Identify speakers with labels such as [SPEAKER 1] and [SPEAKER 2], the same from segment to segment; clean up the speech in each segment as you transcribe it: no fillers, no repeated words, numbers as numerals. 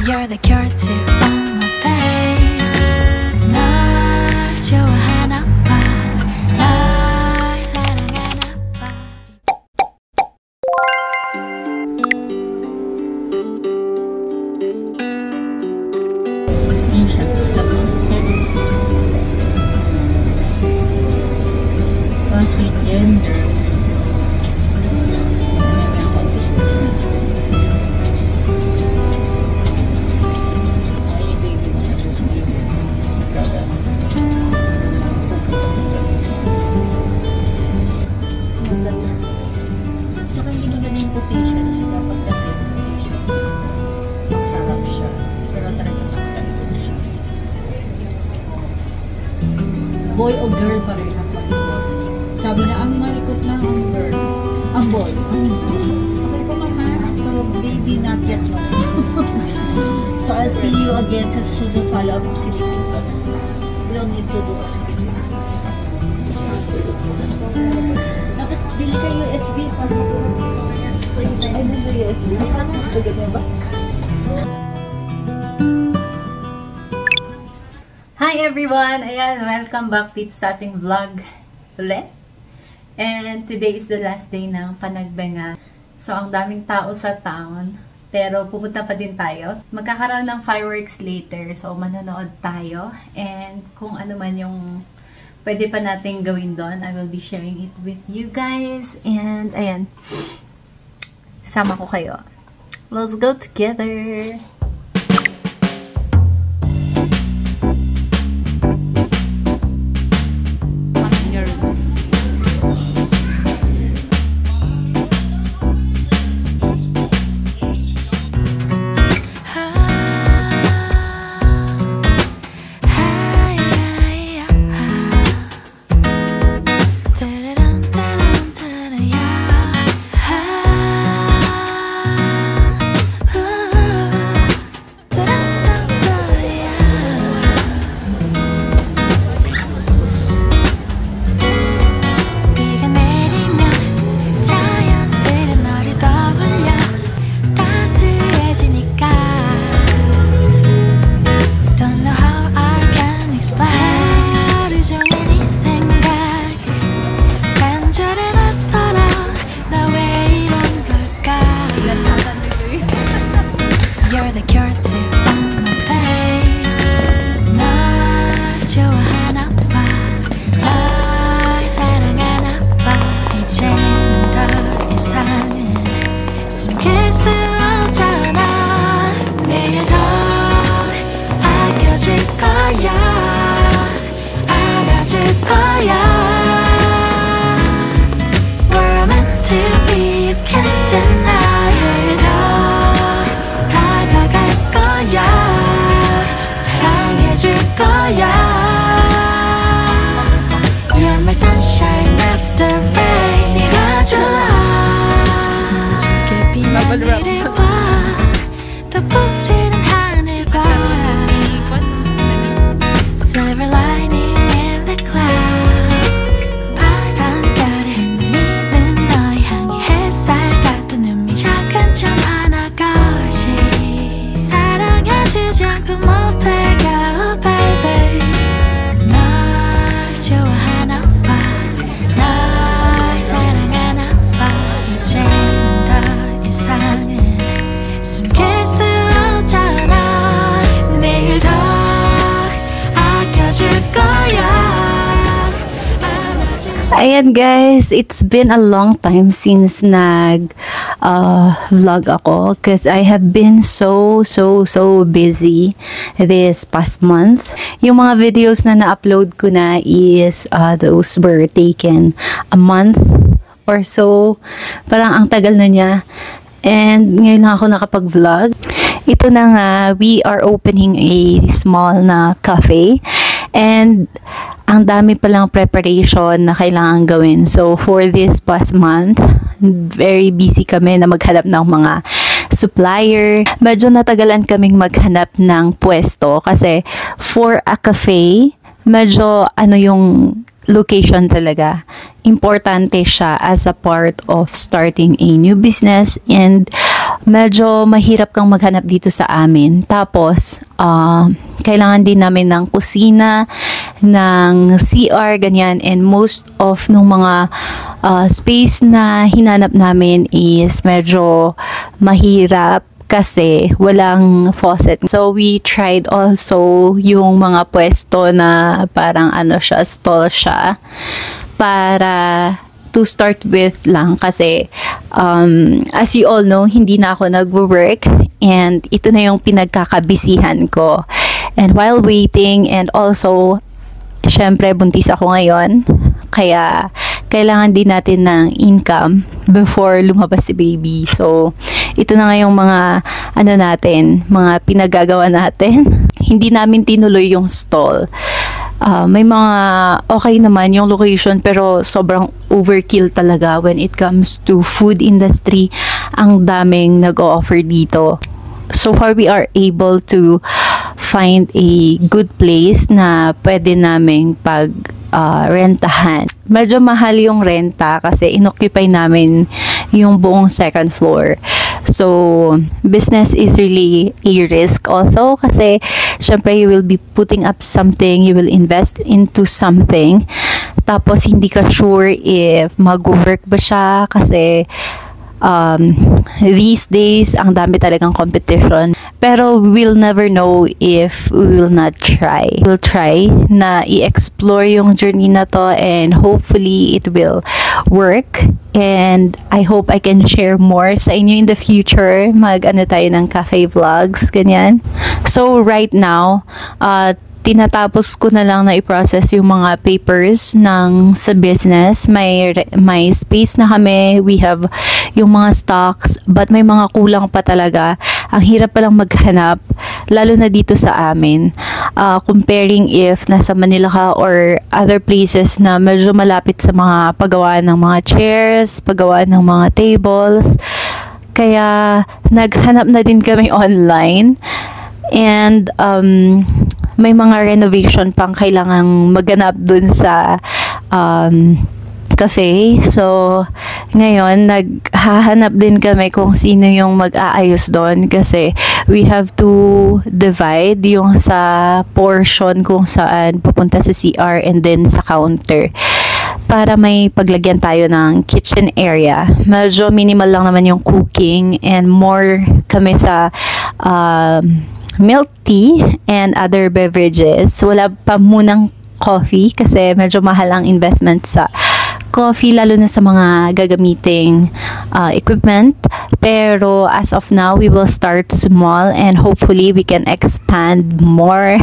[SPEAKER 1] You're the cure to all my pains. 널 좋아하나 봐. 널 사랑하나 봐.
[SPEAKER 2] Kasi gender. Position niya. Dapat kasi position. Harap siya. Pero talagang nakatalikod siya. Boy o girl parehas malikot. Sabi na, ang malikot lang ang girl. Ang boy. Okay po mama. So, baby not yet no. So, I'll see you again sa susunod follow-up of silipin ko. We don't need to do anything. Tapos, bili ka USB para ay, nasa USB. Agad mo ba? Hi everyone! Ayan, welcome back dito sa ating vlog ulit. And today is the last day ng Panagbenga. So, ang daming tao sa town. Pero pupunta pa din tayo. Magkakaroon ng fireworks later. So, manonood tayo. And kung ano man yung pwede pa natin gawin doon, I will be sharing it with you guys. And ayan. Sama ko kayo. Let's go together! You're the cure to all my pains. 널 좋아하나 봐. 널 사랑하나 봐. 이제는 더 이상은 숨길 수 없잖아. 매일 더 아껴줄 거야. 안아줄 거야. We're meant to be, you can't deny. 매일 더 사랑해줄 거야. You're my sunshine after rain. 네가 좋아. 늦게 비나리를 봐. 더 부르는 하늘과 Silver lining in the clouds. 바람결에 미는 너의 향기 햇살 같은 눈밑 작은 점 하나같이 사랑해주지 않고 못 배가 oh baby. 널 좋아하나 봐. 널 사랑하나 봐. 이제는 더 이상은 숨길 수 없잖아. 매일 더 아껴줄 거야. Ayan guys, it's been a long time since vlog ako because I have been so busy this past month. Yung mga videos na na-upload ko na is those were taken a month or so. Parang ang tagal na niya. And ngayon lang ako nakapag-vlog. ito na nga, we are opening a small na cafe. And ang dami palang preparation na kailangan gawin. So, for this past month, very busy kami na maghanap ng mga supplier. Medyo natagalan kaming maghanap ng pwesto kasi for a cafe, medyo yung location talaga. Importante siya as a part of starting a new business, and medyo mahirap kang maghanap dito sa amin. Tapos, kailangan din namin ng kusina, ng CR, ganyan, and most of nung mga space na hinanap namin is medyo mahirap kasi walang faucet. So, we tried also yung mga pwesto na parang stall siya para to start with lang kasi as you all know, hindi na ako nag-work and ito na yung pinagkakabisihan ko. And while waiting, and also, syempre, buntis ako ngayon, kaya kailangan din natin ng income before lumabas si baby. So, ito na nga yung mga mga pinagagawa natin. Hindi namin tinuloy yung stall. May mga okay naman yung location, pero sobrang overkill talaga when it comes to food industry. Ang daming nag-o-offer dito. So far, we are able to find a good place na pwede naming rentahan. Medyo mahal yung renta kasi inoccupy namin yung buong second floor. So, business is really a risk also kasi syempre you will be putting up something, you will invest into something, tapos hindi ka sure if mag-work ba siya kasi these days ang dami talagang competition, pero we'll never know if we will not try. We'll try na i-explore yung journey na to, and hopefully it will work, and I hope I can share more sa inyo in the future. Tayo ng cafe vlogs, ganyan. So right now, tinatapos ko na lang na i-process yung mga papers sa business. May space na kami, we have yung mga stocks, but may mga kulang pa talaga. Ang hirap palang maghanap, lalo na dito sa amin. Comparing if nasa Manila ka or other places na medyo malapit sa mga paggawa ng mga chairs, paggawa ng mga tables. Kaya naghanap na din kami online. And may mga renovation pang kailangang maganap dun sa cafe. So, ngayon, naghahanap din kami kung sino yung mag-aayos doon kasi we have to divide yung sa portion kung saan pupunta sa CR and then sa counter para may paglagyan tayo ng kitchen area. Medyo minimal lang naman yung cooking and more kami sa milk tea and other beverages. Wala pa munang coffee kasi medyo mahal ang investment sa coffee, lalo na sa mga gagamiting equipment. Pero as of now, we will start small and hopefully we can expand more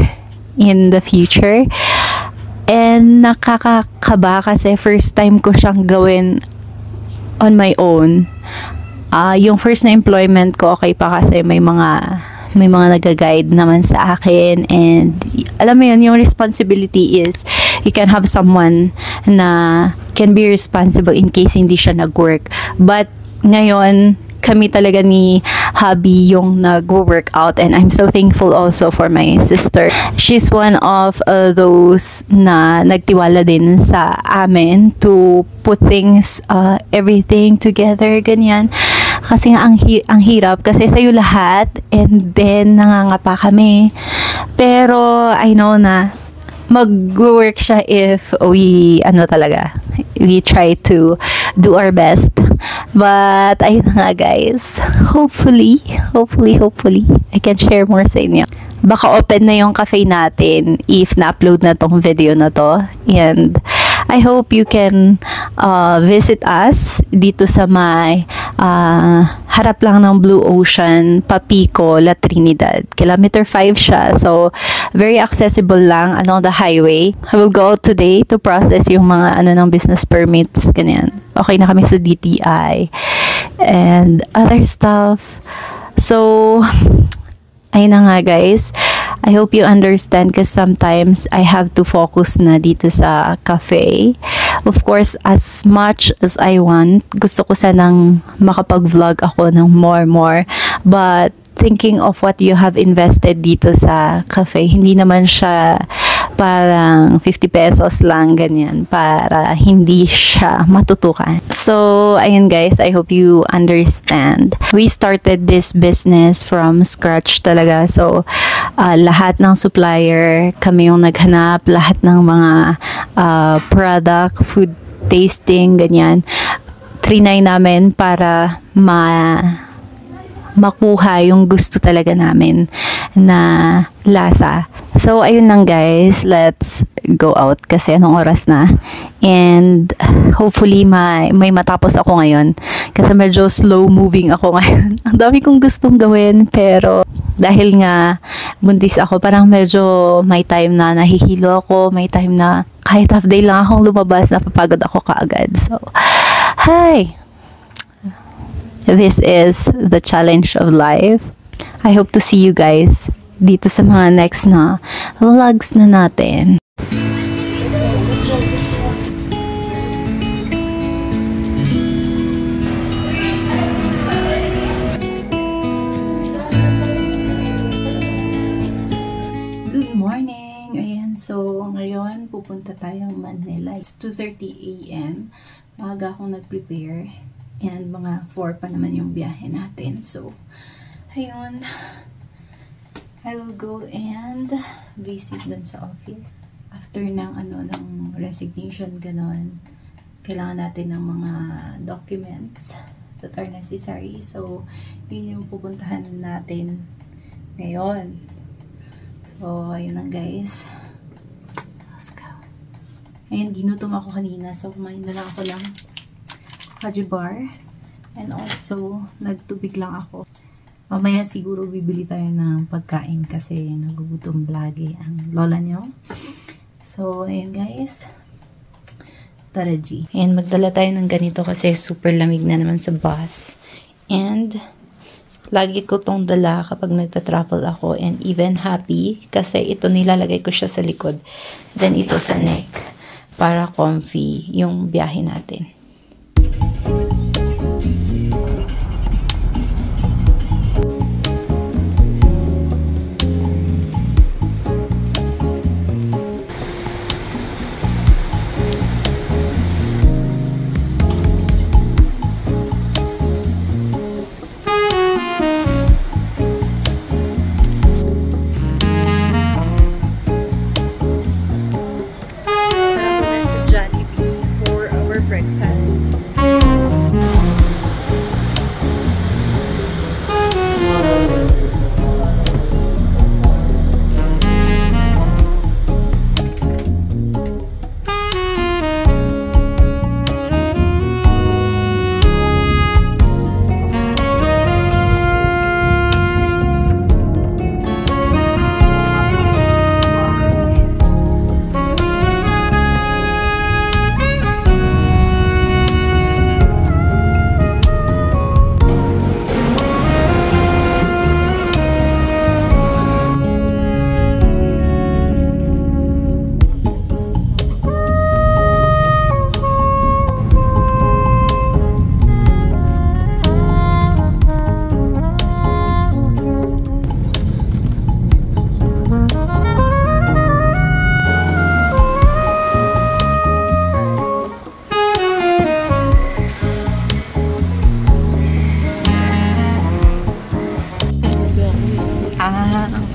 [SPEAKER 2] in the future. And nakakakaba kasi first time ko siyang gawin on my own. Yung first na employment ko, okay pa kasi may mga nag-guide naman sa akin, and alam mo yun, yung responsibility is you can have someone na can be responsible in case hindi siya nag-work. But ngayon, kami talaga ni hubby yung nag-work out, and I'm so thankful also for my sister. She's one of those na nagtiwala din sa amin to put things, everything together, ganyan. Kasi nga ang hirap kasi sa'yo lahat, and then nangangapa kami. Pero I know na mag-work siya if we try to do our best. But ayun nga guys, hopefully I can share more sa inyo. Baka open na yung cafe natin if na-upload na tong video na to, and I hope you can visit us dito sa may harap lang ng Blue Ocean, Papico, La Trinidad. Kilometer 5 siya. So, very accessible lang along the highway. I will go out today to process yung mga ng business permits, ganyan. Okay na kami sa DTI and other stuff. So,
[SPEAKER 3] ayun na nga guys. I hope you understand because sometimes I have to focus na dito sa cafe. Of course, as much as I want, gusto ko sanang makapag-vlog ako ng more. But thinking of what you have invested dito sa cafe, hindi naman siya parang 50 pesos lang, ganyan, para hindi siya matutukan. So, ayun guys, I hope you understand. We started this business from scratch talaga. So, lahat ng supplier, kami yung naghanap, lahat ng mga product, food tasting, ganyan. Trinay namin para makuha yung gusto talaga namin na lasa. So, ayun lang guys. Let's go out kasi anong oras na. And hopefully may matapos ako ngayon. Kasi medyo slow moving ako ngayon. Ang dami kong gustong gawin pero dahil nga buntis ako, parang medyo may time na nahihilo ako. May time na kahit half day lang akong lumabas, napapagod ako kaagad. So, hi! This is the challenge of life. I hope to see you guys dito sa mga next na vlogs na natin.
[SPEAKER 2] Good morning! Ayan, so ngayon pupunta tayong Manila. It's 2:30 a.m. Maaga akong nag-prepare. And mga 4 pa naman yung biyahe natin. So, ayun. I will go and visit dun sa office. After ng resignation, ganon, kailangan natin ng mga documents that are necessary. So, yun yung pupuntahan natin ngayon. So, ayun lang guys. Let's go. Ayun, ginutom ako kanina. So, kumain na lang ako ng Kaji bar. And also, nagtubig lang ako. Mamaya siguro bibili tayo ng pagkain kasi nagugutom lagi ang lola nyo. So, ayun guys. Tara G. Ayan, magdala tayo ng ganito kasi super lamig na naman sa bus. And, lagi ko tong dala kapag nagta-travel ako. And even happy kasi ito nilalagay ko siya sa likod. Then, ito sa neck. Para comfy yung biyahe natin.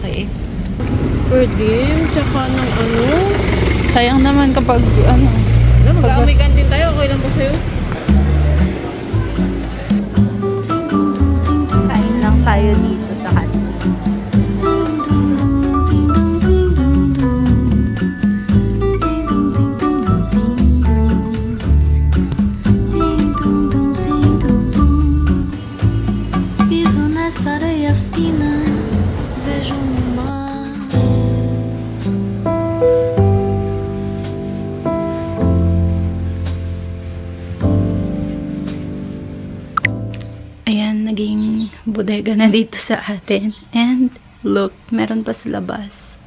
[SPEAKER 2] Okay.
[SPEAKER 4] Per diem, tsaka ng ano.
[SPEAKER 3] Sayang naman kapag
[SPEAKER 4] Mag-aamay kantin tayo, okay lang ba sa'yo?
[SPEAKER 3] kain lang tayo dito sa kantin.
[SPEAKER 1] Piso nessa areia fina, vejo no mar.
[SPEAKER 3] Ayan, naging bodega na dito sa atin. And Look, meron pa sa labas.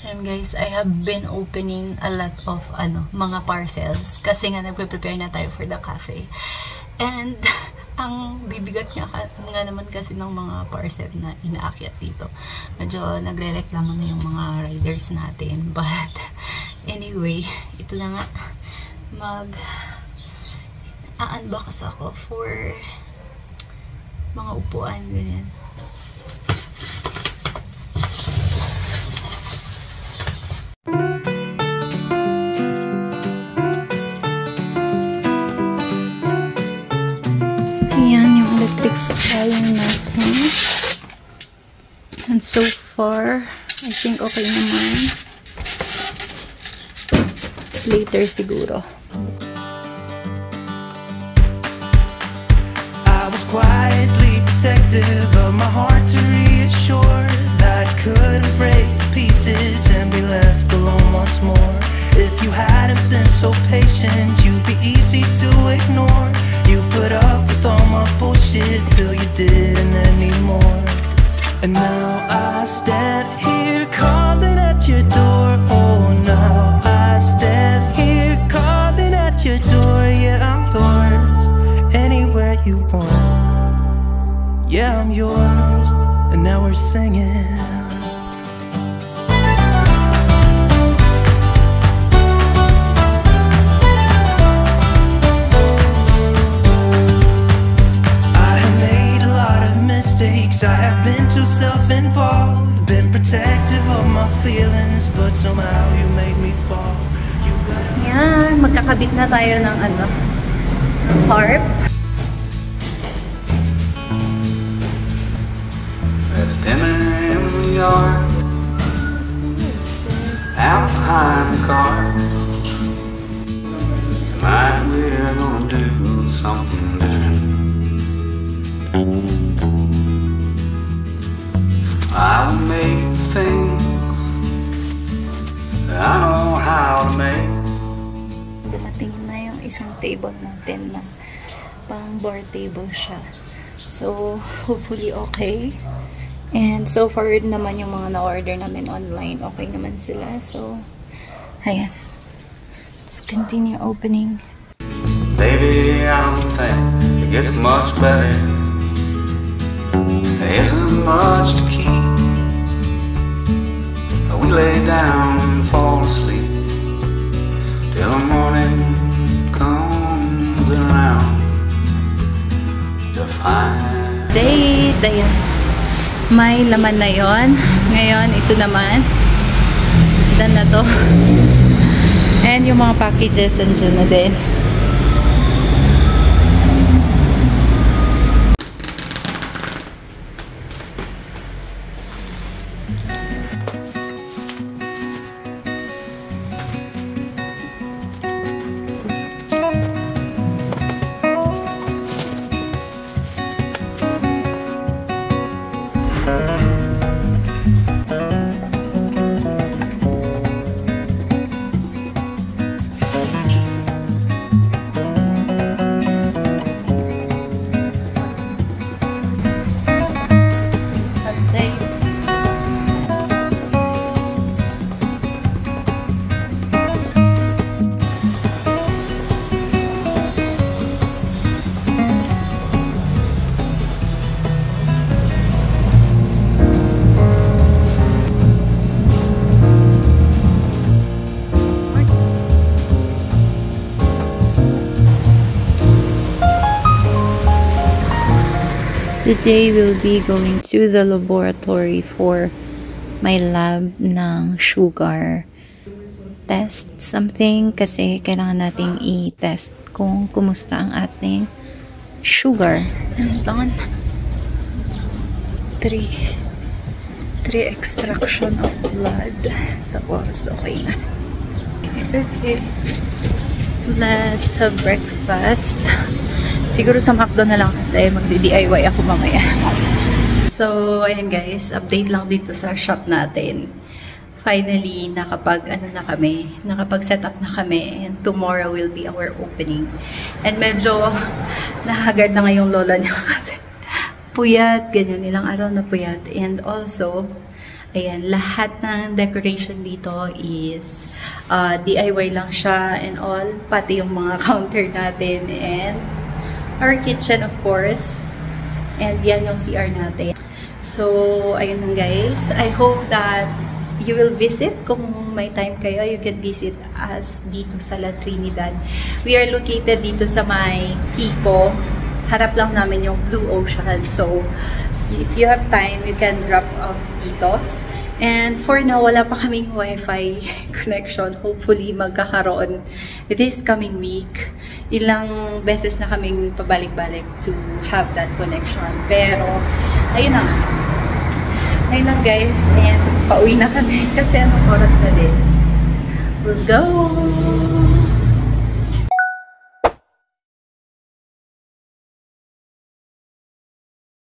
[SPEAKER 3] And guys, I have been opening a lot of mga parcels kasi nga nagpe-prepare na tayo for the cafe. And ang bibigat nga naman kasi ng mga parcel na inaakyat dito. Medyo nagre-reklamo na yung mga riders natin. But anyway, ito na nga, mag-unbox ako for mga upuan, ganyan. Ayan yung electric fan natin. And so far, I think okay naman. Later siguro.
[SPEAKER 5] I was quietly protective of my heart to reassure that I couldn't break to pieces and be left alone once more. If you hadn't been so patient, you'd be easy to ignore. You put up with all my bullshit till you didn't anymore. And now I stand here calling at your door. Oh, now I stand here calling at your door. Yeah, I'm yours, anywhere you want. Yeah, I'm yours, and now we're singing. I have been too self-involved, been protective of my feelings, but somehow you made me fall. You got
[SPEAKER 3] Yan, magkakabit na tayo ng harp.
[SPEAKER 6] There's dinner in the yard, out behind the cars. Tonight we're gonna do something different. I will make the things that I know how to make.
[SPEAKER 3] Dumating na yung isang table natin na pang board table siya. So, hopefully okay. And so far naman yung mga na-order namin online, okay naman sila. So, ayan. Let's continue opening.
[SPEAKER 6] Baby, I don't think it gets much better. There isn't much to keep. We lay down and fall asleep till the morning comes around to find.
[SPEAKER 3] Date! Ayan. May laman na yon. Ngayon, ito naman. Done na to. And yung mga packages, andyan na din. Today we'll be going to the laboratory for my lab ng sugar test something kasi kailangan nating i-test kung kumusta ang ating sugar. Ito 3 extraction of blood. Tapos okay na. Okay. Let's have breakfast. Siguro sa McDo na lang kasi magdi-DIY ako mamaya. So, ayan guys, update lang dito sa shop natin. finally, nakapag-set up na kami, and tomorrow will be our opening. And medyo nahagard na ngayong lola niya kasi puyat, ganyan, ilang araw na puyat. And also, ayan, lahat ng decoration dito is DIY lang siya and all, pati yung mga counter natin and our kitchen, of course. And yan yung CR natin. So, ayun lang guys. I hope that you will visit. Kung may time kayo, you can visit us dito sa La Trinidad. We are located dito sa may Kiko. Harap lang namin yung Blue Ocean. So, if you have time, you can drop off dito. And for now, wala pa kaming Wi-Fi connection. Hopefully, magkakaroon this coming week. Ilang beses na kaming pabalik-balik to have that connection. Pero, ayun na. Ayun lang guys, and pauwi na kami kasi anong oras na din. Let's go!